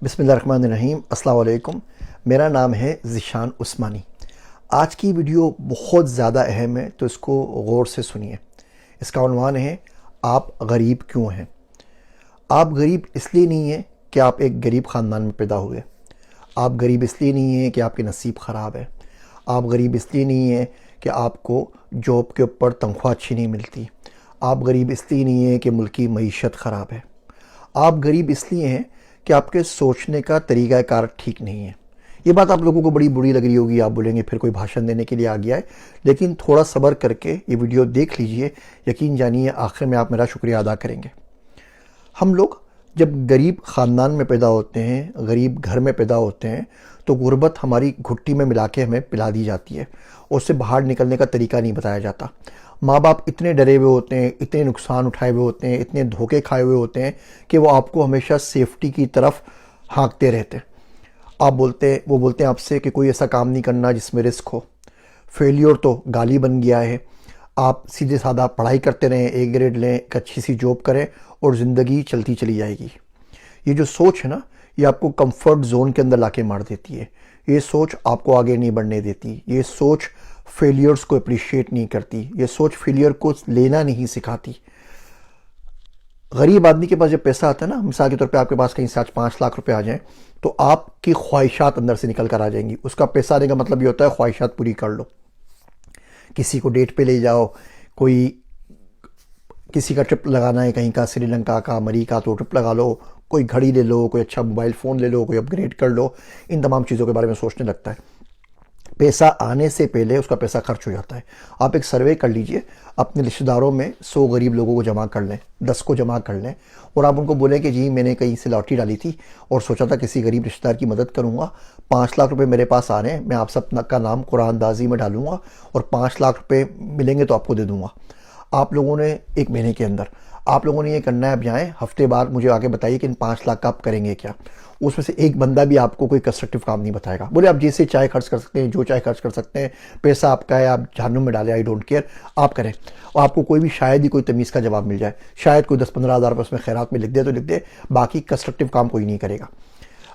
बिस्मिल्लाहिर्रहमानिर्रहीम। अस्सलाम वालेकुम। मेरा नाम है ज़ीशान उस्मानी। आज की वीडियो बहुत ज़्यादा अहम है, तो इसको गौर से सुनिए। इसका उन्वान है, आप गरीब क्यों हैं। आप गरीब इसलिए नहीं हैं कि आप एक गरीब ख़ानदान में पैदा हुए। आप गरीब इसलिए नहीं हैं कि आपके नसीब ख़राब है। आप गरीब इसलिए नहीं हैं कि आपको जॉब के ऊपर तनख्वाह अच्छी नहीं मिलती। आप गरीब इसलिए नहीं हैं कि मुल्क की मईशत ख़राब है। आप गरीब इसलिए हैं कि आपके सोचने का तरीक़ाकार ठीक नहीं है। ये बात आप लोगों को बड़ी बुरी लग रही होगी, आप बोलेंगे फिर कोई भाषण देने के लिए आ गया है, लेकिन थोड़ा सब्र करके ये वीडियो देख लीजिए। यकीन जानिए आखिर में आप मेरा शुक्रिया अदा करेंगे। हम लोग जब गरीब ख़ानदान में पैदा होते हैं, गरीब घर में पैदा होते हैं, तो गुर्बत हमारी घुट्टी में मिला के हमें पिला दी जाती है और उससे बाहर निकलने का तरीका नहीं बताया जाता। माँ बाप इतने डरे हुए होते हैं, इतने नुकसान उठाए हुए होते हैं, इतने धोखे खाए हुए होते हैं कि वो आपको हमेशा सेफ्टी की तरफ हाँकते रहते हैं। वो बोलते हैं आपसे कि कोई ऐसा काम नहीं करना जिसमें रिस्क हो। फेलियर तो गाली बन गया है। आप सीधे साधा पढ़ाई करते रहें, ए ग्रेड लें, एक अच्छी सी जॉब करें और ज़िंदगी चलती चली जाएगी। ये जो सोच है ना, ये आपको कंफर्ट जोन के अंदर लाके मार देती है। ये सोच आपको आगे नहीं बढ़ने देती। ये सोच फेलियर्स को अप्रिशिएट नहीं करती। ये सोच फेलियर को लेना नहीं सिखाती। गरीब आदमी के पास जब पैसा आता है ना, मिसाल के तौर पे आपके पास कहीं से आज 5 लाख रुपए आ जाएं, तो आपकी ख्वाहिशात अंदर से निकल कर आ जाएंगी। उसका पैसा आने का मतलब ये होता है ख्वाहिशात पूरी कर लो। किसी को डेट पे ले जाओ, कोई किसी का ट्रिप लगाना है कहीं का, श्रीलंका का, अमेरिका, तो ट्रिप लगा लो। कोई घड़ी ले लो, कोई अच्छा मोबाइल फ़ोन ले लो, कोई अपग्रेड कर लो। इन तमाम चीज़ों के बारे में सोचने लगता है। पैसा आने से पहले उसका पैसा खर्च हो जाता है। आप एक सर्वे कर लीजिए, अपने रिश्तेदारों में 100 गरीब लोगों को जमा कर लें, 10 को जमा कर लें और आप उनको बोलें कि जी मैंने कहीं से लॉटरी डाली थी और सोचा था किसी गरीब रिश्तेदार की मदद करूंगा। 5 लाख रुपए मेरे पास आ रहे हैं, मैं आप सबका नाम कुरानदाजी में डालूंगा और 5 लाख रुपए मिलेंगे तो आपको दे दूंगा। आप लोगों ने 1 महीने के अंदर आप लोगों ने ये करना है। अब जाएँ हफ्ते बाद मुझे आगे बताइए कि इन 5 लाख का आप करेंगे क्या। उसमें से एक बंदा भी आपको कोई कंस्ट्रक्टिव काम नहीं बताएगा। बोले आप जैसे चाहे खर्च कर सकते हैं, जो चाहे खर्च कर सकते हैं, पैसा आपका है, आप जहन्नुम में डालें, आई डोंट केयर, आप करें। और आपको कोई भी शायद ही कोई तमीज़ का जवाब मिल जाए, शायद कोई 10-15 हज़ार रुपये उसमें खैरात में लिख दे तो लिख दे, बाकी कंस्ट्रक्टिव काम कोई नहीं करेगा।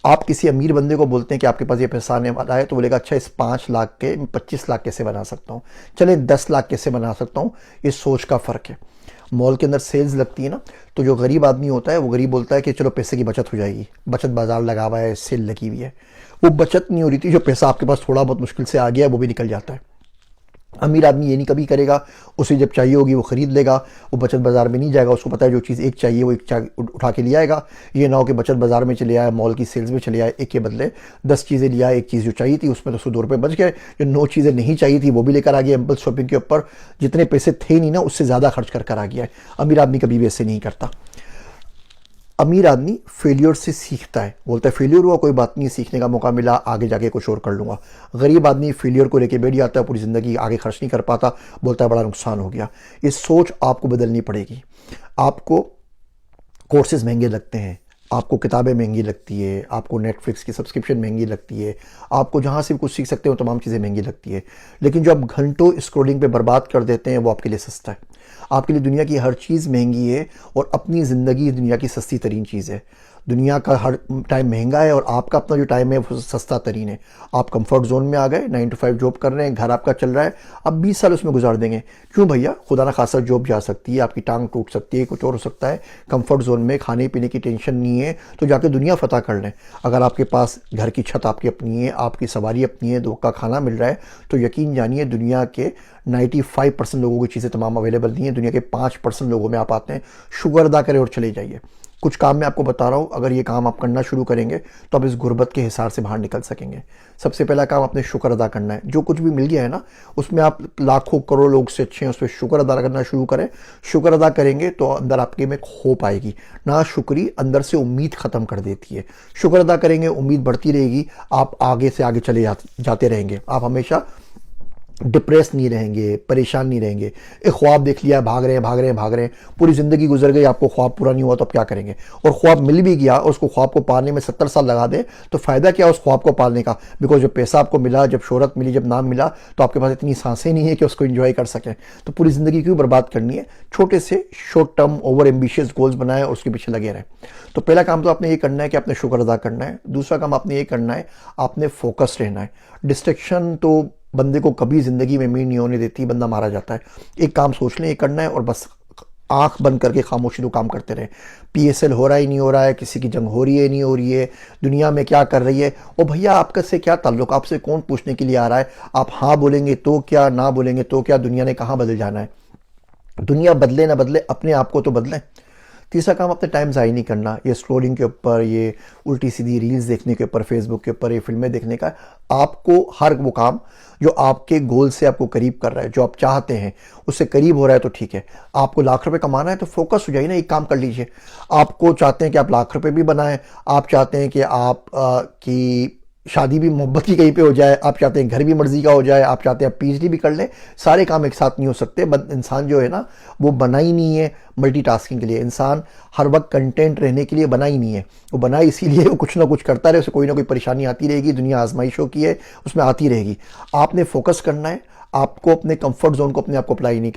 आप किसी अमीर बंदे को बोलते हैं कि आपके पास ये पैसा आने वाला है, तो बोलेगा अच्छा इस 5 लाख के 25 लाख कैसे बना सकता हूँ, चले 10 लाख कैसे बना सकता हूँ। ये सोच का फ़र्क है। मॉल के अंदर सेल्स लगती है ना, तो जो गरीब आदमी होता है वो गरीब बोलता है कि चलो पैसे की बचत हो जाएगी, बचत बाजार लगा हुआ है, सेल लगी हुई है। वो बचत नहीं हो रही थी। जो पैसा आपके पास थोड़ा बहुत मुश्किल से आ गया है वो भी निकल जाता है। अमीर आदमी ये नहीं कभी करेगा, उसे जब चाहिए होगी वो ख़रीद लेगा। वो बचत बाज़ार में नहीं जाएगा, उसको पता है जो चीज़ एक चाहिए वो एक उठा के ले आएगा। ये ना हो कि बचत बाज़ार में चले आए, मॉल की सेल्स में चले आए, एक के बदले 10 चीज़ें लिया। एक चीज़ जो चाहिए थी उसमें तो 100 रुपये बच गए, जो 9 चीज़ें नहीं चाहिए थी वो भी लेकर आ गया। एम्पल शॉपिंग के ऊपर जितने पैसे थे नहीं ना, उससे ज़्यादा खर्च कर आ गया है। अमीर आदमी कभी भी ऐसे नहीं करता। अमीर आदमी फेलियर से सीखता है, बोलता है फेलियर हुआ कोई बात नहीं, सीखने का मौका मिला, आगे जाके कुछ और कर लूँगा। गरीब आदमी फेलियर को लेके बैठ जाता है, पूरी ज़िंदगी आगे खर्च नहीं कर पाता, बोलता है बड़ा नुकसान हो गया। ये सोच आपको बदलनी पड़ेगी। आपको कोर्सेज महंगे लगते हैं, आपको किताबें महंगी लगती है, आपको नेटफ्लिक्स की सब्सक्रिप्शन महंगी लगती है, आपको जहाँ से भी कुछ सीख सकते हो तमाम चीज़ें महंगी लगती है, लेकिन जो आप घंटों स्क्रॉलिंग पे बर्बाद कर देते हैं वो आपके लिए सस्ता है। आपके लिए दुनिया की हर चीज़ महंगी है और अपनी ज़िंदगी दुनिया की सस्ती तरीन चीज़ है। दुनिया का हर टाइम महंगा है और आपका अपना जो टाइम है वो सस्ता तरीन है। आप कंफर्ट जोन में आ गए, 9 to 5 जॉब कर रहे हैं, घर आपका चल रहा है, अब 20 साल उसमें गुजार देंगे। क्यों भैया, खुदा ना खासा जॉब जा सकती है, आपकी टांग टूट सकती है, कुछ और हो सकता है। कंफर्ट जोन में खाने पीने की टेंशन नहीं है तो जाके दुनिया फतह कर लें। अगर आपके पास घर की छत आपकी अपनी है, आपकी सवारी अपनी है, 2 का खाना मिल रहा है, तो यकीन जानिए दुनिया के 95% लोगों की चीज़ें तमाम अवेलेबल नहीं है। दुनिया के 5% लोगों में आप आते हैं। शुक्र अदा करें और चले जाइए। कुछ काम मैं आपको बता रहा हूँ, अगर ये काम आप करना शुरू करेंगे तो आप इस गुर्बत के हिसार से बाहर निकल सकेंगे। सबसे पहला काम अपने शुक्र अदा करना है। जो कुछ भी मिल गया है ना, उसमें आप लाखों करोड़ लोग से अच्छे हैं, उस पर शुक्र अदा करना शुरू करें। शुक्र अदा करेंगे तो अंदर आपके में होप आएगी। ना शुक्री अंदर से उम्मीद ख़त्म कर देती है। शुक्र अदा करेंगे, उम्मीद बढ़ती रहेगी, आप आगे से आगे चले जाते रहेंगे। आप हमेशा डिप्रेस नहीं रहेंगे, परेशान नहीं रहेंगे। एक ख्वाब देख लिया, भाग रहे हैं भाग रहे हैं भाग रहे हैं, पूरी ज़िंदगी गुजर गई, आपको ख्वाब पूरा नहीं हुआ तो आप क्या करेंगे? और ख्वाब मिल भी गया और उसको ख्वाब को पाने में 70 साल लगा दें तो फ़ायदा क्या उस ख्वाब को पालने का? बिकॉज जब पैसा आपको मिला, जब शोहरत मिली, जब नाम मिला, तो आपके पास इतनी सांसें नहीं है कि उसको इन्जॉय कर सकें। तो पूरी ज़िंदगी क्यों बर्बाद करनी है? छोटे से short term over ambitious goals बनाएं और उसके पीछे लगे रहें। तो पहला काम तो आपने ये करना है कि आपने शुक्र अदा करना है। दूसरा काम आपने ये करना है, आपने फोकस रहना है। डिस्ट्रैक्शन तो बंदे को कभी ज़िंदगी में मीट नहीं होने देती, बंदा मारा जाता है। एक काम सोच लें, ये करना है, और बस आंख बंद करके खामोशी तो काम करते रहे। पीएसएल हो रहा ही नहीं हो रहा है, किसी की जंग हो रही है नहीं हो रही है, दुनिया में क्या कर रही है, और भैया आपका से क्या ताल्लुक? आपसे कौन पूछने के लिए आ रहा है? आप हाँ बोलेंगे तो क्या, ना बोलेंगे तो क्या? दुनिया ने कहाँ बदल जाना है? दुनिया बदले ना बदले, अपने आप को तो बदलें। तीसरा काम, अपने टाइम ज़ाया नहीं करना ये स्क्रोलिंग के ऊपर, ये उल्टी सीधी रील्स देखने के ऊपर, फेसबुक के ऊपर, ये फिल्में देखने का। आपको हर वो काम जो आपके गोल से आपको करीब कर रहा है, जो आप चाहते हैं उससे करीब हो रहा है तो ठीक है। आपको लाख रुपए कमाना है तो फोकस हो जाइए ना, एक काम कर लीजिए। आपको चाहते हैं कि आप लाख रुपए भी बनाएं, आप चाहते हैं कि आप की शादी भी मोहब्बत की कहीं पे हो जाए, आप चाहते हैं घर भी मर्जी का हो जाए, आप चाहते हैं आप पीएचडी भी कर लें, सारे काम एक साथ नहीं हो सकते। इंसान जो है ना, वो बना ही नहीं है मल्टीटास्किंग के लिए। इंसान हर वक्त कंटेंट रहने के लिए बना ही नहीं है। वो बना इसीलिए वो कुछ ना कुछ करता रहे, उसे कोई ना कोई परेशानी आती रहेगी। दुनिया आजमाइशों की है, उसमें आती रहेगी। आपने फोकस करना है, आपको अपने कंफर्ट जोन को अपने आप को अप्लाई नहीं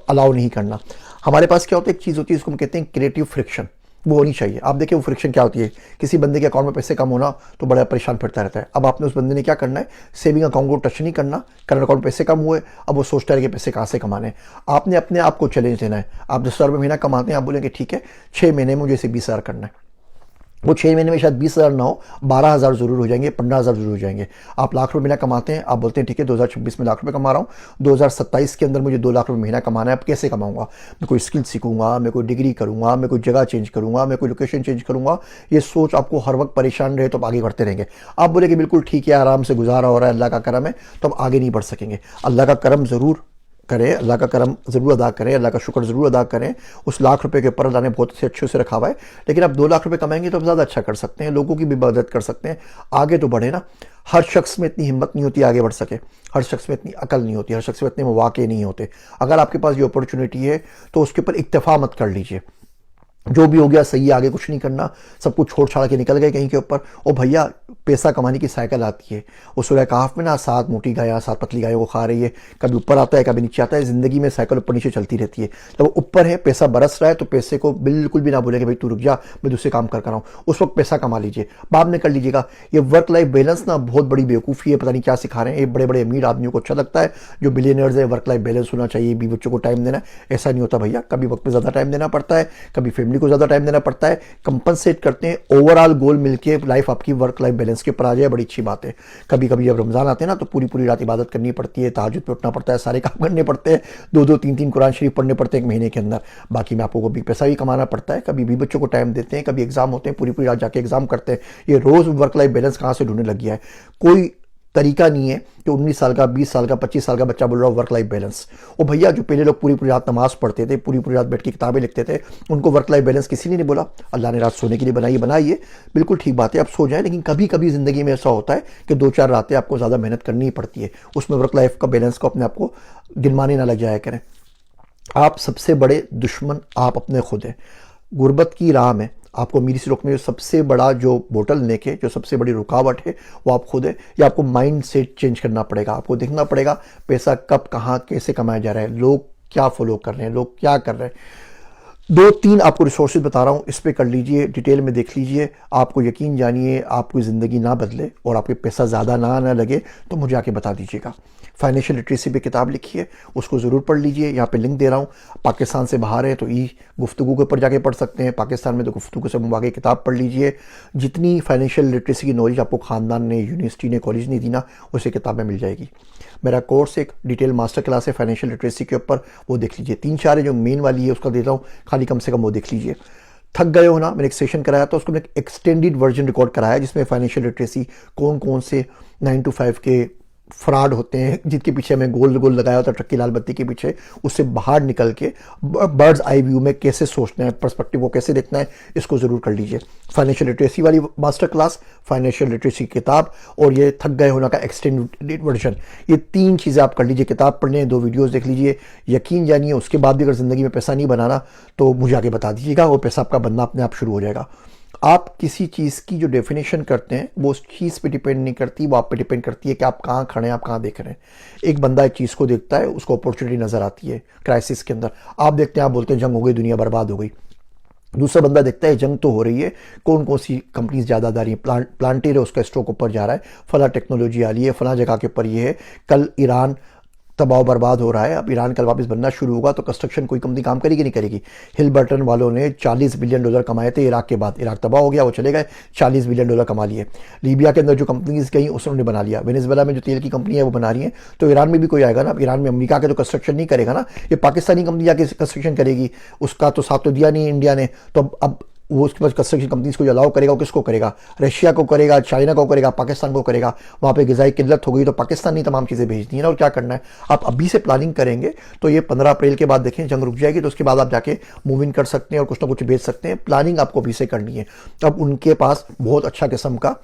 अलाउ नहीं करना। हमारे पास क्या होता है, एक चीज़ होती है, इसको हम कहते हैं क्रिएटिव फ्रिक्शन। वो होनी चाहिए। आप देखिए वो फ्रिक्शन क्या होती है, किसी बंदे के अकाउंट में पैसे कम होना तो बड़ा परेशान फिरता रहता है। अब आपने उस बंदे ने क्या करना है, सेविंग अकाउंट को टच नहीं करना। करंट अकाउंट में पैसे कम हुए, अब वो सोचता है कि पैसे कहाँ से कमाने हैं। आपने अपने आप को चैलेंज देना है। आप 10,000 रुपये महीना कमाते हैं, आप बोलेंगे ठीक है 6 महीने में मुझे इसे 20,000 करना है। वो 6 महीने में शायद 20,000 ना हो, 12,000 जरूर हो जाएंगे, 15,000 जरूर हो जाएंगे। आप लाख रुपये महीना कमाते हैं, आप बोलते हैं ठीक है 2026 में लाख रुपये कमा रहा हूँ, 2027 के अंदर मुझे 2 लाख रुपये महीना कमाना है। अब कैसे कमाऊंगा? मैं कोई स्किल सीखूंगा, मैं कोई डिग्री करूंगा, मैं कोई जगह चेंज करूंगा, मैं कोई लोकेशन चेंज करूंगा। ये सोच आपको हर वक्त परेशान रहे तो आप आगे बढ़ते रहेंगे। आप बोले कि बिल्कुल ठीक है, आराम से गुजारा हो रहा है, अल्लाह का करम है, तो आप आगे नहीं बढ़ सकेंगे। अल्लाह का करम ज़रूर करें, अल्लाह का करम ज़रूर अदा करें, अल्लाह का शुक्र ज़रूर अदा करें। उस लाख रुपए के ऊपर अल्लाह ने बहुत से अच्छे से रखा हुआ है, लेकिन आप 2 लाख रुपए कमाएंगे तो आप ज़्यादा अच्छा कर सकते हैं, लोगों की भी मदद कर सकते हैं, आगे तो बढ़े ना। हर शख्स में इतनी हिम्मत नहीं होती आगे बढ़ सके, हर शख्स में इतनी अकल नहीं होती, हर शख्स में इतने मौके नहीं होते। अगर आपके पास ये अपॉर्चुनिटी है तो उसके ऊपर इक्तफा मत कर लीजिए। जो भी हो गया सही है, आगे कुछ नहीं करना, सब कुछ छोड़ छाड़ के निकल गए कहीं के ऊपर। ओ भैया, पैसा कमाने की साइकिल आती है। उस सूरह कहफ में ना 7 मोटी गायें 7 पतली गायों को खा रही है, कभी ऊपर आता है कभी नीचे आता है। जिंदगी में साइकिल ऊपर नीचे चलती रहती है। जब वो ऊपर है, पैसा बरस रहा है, तो पैसे को बिल्कुल भी ना बोले कि भाई तू रुक जा, मैं दूसरे काम कर रहा हूँ। उस वक्त पैसा कमा लीजिए, बाद में कर लीजिएगा। ये वर्क लाइफ बैलेंस ना बहुत बड़ी बेवकूफ़ी है, पता नहीं क्या सिखा रहे हैं। ये बड़े बड़े अमीर आदमियों को अच्छा लगता है, जो बिलियनर्स है, वर्क लाइफ बैलेंस होना चाहिए, भी बच्चों को टाइम देना। ऐसा नहीं होता भैया, कभी वक्त पर ज़्यादा टाइम देना पड़ता है, कभी फैमिली को ज़्यादा टाइम देना पड़ता है। कंपनसेट करते हैं, ओवरऑल गोल मिलके लाइफ आपकी वर्क लाइफ बैलेंस के ऊपर आ जाए, बड़ी अच्छी बात है। कभी कभी जब रमज़ान आते हैं ना, तो पूरी पूरी रात इबादत करनी पड़ती है, तहज्जुद पे उठना पड़ता है, सारे काम करने पड़ते हैं, 2-2 3-3 कुरान शरीफ पढ़ने पड़ते हैं एक महीने के अंदर। बाकी में आपको भी पैसा भी कमाना पड़ता है, कभी भी बच्चों को टाइम देते हैं, कभी एग्जाम होते हैं, पूरी पूरी रात जाके एग्जाम करते हैं। ये रोज़ वर्क लाइफ बैलेंस कहाँ से ढूंढने लग गया है? कोई तरीका नहीं है कि 19 साल का, 20 साल का, 25 साल का बच्चा बोल रहा हो वर्क लाइफ बैलेंस। ओ भैया, जो पहले लोग पूरी पूरी रात नमाज पढ़ते थे, पूरी पूरी रात बैठ के किताबें लिखते थे, उनको वर्क लाइफ बैलेंस किसी ने नहीं बोला। अल्लाह ने रात सोने के लिए बनाई है, बिल्कुल ठीक बात है, आप सो जाएं। लेकिन कभी कभी ज़िंदगी में ऐसा होता है कि 2-4 रातें आपको ज़्यादा मेहनत करनी ही पड़ती है। उसमें वर्क लाइफ का बैलेंस को अपने आप को गिनवाने ना लग जाया करें। आप सबसे बड़े दुश्मन आप अपने खुद हैं। गुर्बत की राह में आपको अमीरी से रोकने में सबसे बड़ा जो बोटल नेक है, जो सबसे बड़ी रुकावट है, वो आप खुद है। या आपको माइंड सेट चेंज करना पड़ेगा। आपको देखना पड़ेगा पैसा कब, कहाँ, कैसे कमाया जा रहा है, लोग क्या फॉलो कर रहे हैं, लोग क्या कर रहे हैं। 2-3 आपको रिसोर्सेज बता रहा हूँ, इस पे कर लीजिए, डिटेल में देख लीजिए। आपको यकीन जानिए, आपकी ज़िंदगी ना बदले और आपके पैसा ज़्यादा ना लगे तो मुझे आके बता दीजिएगा। फाइनेंशियल लिटरेसी पे किताब लिखी है, उसको ज़रूर पढ़ लीजिए। यहाँ पे लिंक दे रहा हूँ। पाकिस्तान से बाहर है तो ई गुफ्तगू के ऊपर जाके पढ़ सकते हैं, पाकिस्तान में तो गुफ्तगू से मुबाके किताब पढ़ लीजिए। जितनी फाइनेंशियल लिटरेसी की नॉलेज आपको ख़ानदान ने, यूनिवर्सिटी ने, कॉलेज ने दी ना, उसे किताब में मिल जाएगी। मेरा कोर्स एक डिटेल मास्टर क्लास है फाइनेंशियल लिटरेसी के ऊपर, वो देख लीजिए। 3-4 है जो मेन वाली है, उसका देता हूँ, खाली कम से कम वो देख लीजिए। थक गए हो ना, मैंने एक सेशन कराया था, उसको मैंने एक्सटेंडेड वर्जन रिकॉर्ड कराया, जिसमें फाइनेंशियल लिटरेसी कौन कौन से 9 to 5 के फ्रॉड होते हैं, जिनके पीछे हमें गोल गोल लगाया होता है ट्रक की लाल बत्ती के पीछे, उससे बाहर निकल के बर्ड्स आई व्यू में कैसे सोचना है, पर्सपेक्टिव को कैसे देखना है, इसको ज़रूर कर लीजिए। फाइनेंशियल लिटरेसी वाली मास्टर क्लास, फाइनेंशियल लिटरेसी किताब, और ये थक गए होना का एक्सटेंडेड वर्जन, ये 3 चीज़ें आप कर लीजिए। किताब पढ़ने, 2 वीडियोज़ देख लीजिए, यकीन जानिए उसके बाद भी अगर ज़िंदगी में पैसा नहीं बनाना तो मुझे आगे बता दीजिएगा, वो पैसा आपका बनना अपने आप शुरू हो जाएगा। आप किसी चीज़ की जो डेफिनेशन करते हैं वो उस चीज़ पे डिपेंड नहीं करती, वो आप पे डिपेंड करती है कि आप कहाँ खड़े हैं, आप कहाँ देख रहे हैं। एक बंदा एक चीज़ को देखता है, उसको अपॉर्चुनिटी नज़र आती है क्राइसिस के अंदर, आप देखते हैं, आप बोलते हैं जंग हो गई, दुनिया बर्बाद हो गई। दूसरा बंदा देखता है जंग तो हो रही है, कौन कौन सी कंपनीज ज़्यादा आ रही है, प्लांटेर है उसका स्टॉक ऊपर जा रहा है, फला टेक्नोलॉजी आ रही है, फला जगह के ऊपर ये है, कल ईरान तबाह बर्बाद हो रहा है, अब ईरान कल वापस बनना शुरू होगा तो कंस्ट्रक्शन कोई कंपनी काम करेगी नहीं करेगी। हिल बर्टन वालों ने $40 बिलियन कमाए थे इराक के बाद, इराक तबाह हो गया, वो चले गए, $40 बिलियन कमा लिए। लीबिया के अंदर जो कंपनीज गई उसने बना लिया, वेनेजुएला में जो तेल की कंपनी है वो बना रही है, तो ईरान में भी कोई आएगा ना, ईरान में अमेरिका के तो कंस्ट्रक्शन नहीं करेगा ना, ये पाकिस्तानी कंपनी आके कंस्ट्रक्शन करेगी, उसका तो साथ तो दिया नहीं इंडिया ने, तो अब वो उसके पास कंस्ट्रक्शन कंपनीज को जो अलाउ करेगा वो किसको करेगा, रशिया को करेगा, चाइना को करेगा, पाकिस्तान को करेगा। वहाँ पे ग़िज़ाई किल्लत हो गई तो पाकिस्तान ने तमाम चीज़ें भेजनी है ना, और क्या करना है, आप अभी से प्लानिंग करेंगे तो ये 15 अप्रैल के बाद देखें जंग रुक जाएगी, तो उसके बाद आप जाके मूव इन कर सकते हैं और कुछ ना कुछ भेज सकते हैं। प्लानिंग आपको अभी से करनी है। अब उनके पास बहुत अच्छा किस्म का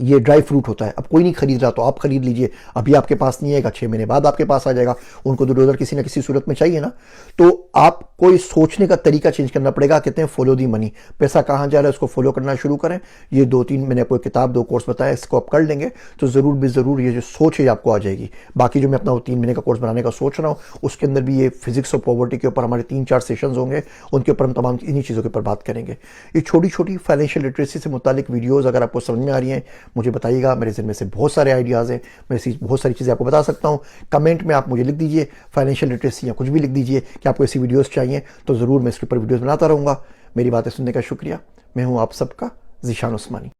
ये ड्राई फ्रूट होता है, अब कोई नहीं खरीद रहा तो आप खरीद लीजिए, अभी आपके पास नहीं आएगा, 6 महीने बाद आपके पास आ जाएगा, उनको तो डॉलर किसी ना किसी सूरत में चाहिए ना। तो आपको सोचने का तरीका चेंज करना पड़ेगा। कहते हैं फॉलो दी मनी, पैसा कहाँ जा रहा है उसको फॉलो करना शुरू करें। ये 2-3 मैंने आपको किताब 2 कोर्स बताया, इसको आप कर लेंगे तो ज़रूर भी ज़रूर ये जो सोच है आपको आ जाएगी। बाकी जो मैं अपना 3 महीने का कोर्स बनाने का सोच रहा हूँ उसके अंदर भी ये फिजिक्स ऑफ पॉवर्टी के ऊपर हमारे 3-4 सेशंस होंगे, उनके ऊपर हम तमाम इन्हीं चीज़ों के ऊपर बात करेंगे। ये छोटी छोटी फाइनेंशियल लिटरेसी से मुतालिक वीडियोज़ अगर आपको समझ में आ रही हैं मुझे बताइएगा, मेरे ज़हन में से बहुत सारे आइडियाज़ हैं, मैं बहुत सारी चीज़ें आपको बता सकता हूँ। कमेंट में आप मुझे लिख दीजिए फाइनेंशियल लिटरेसी या कुछ भी लिख दीजिए कि आपको ऐसी वीडियोज़ चाहिए, तो ज़रूर मैं इसके ऊपर वीडियोज़ बनाता रहूँगा। मेरी बातें सुनने का शुक्रिया। मैं हूँ आप सबका ज़ीशान उस्मानी।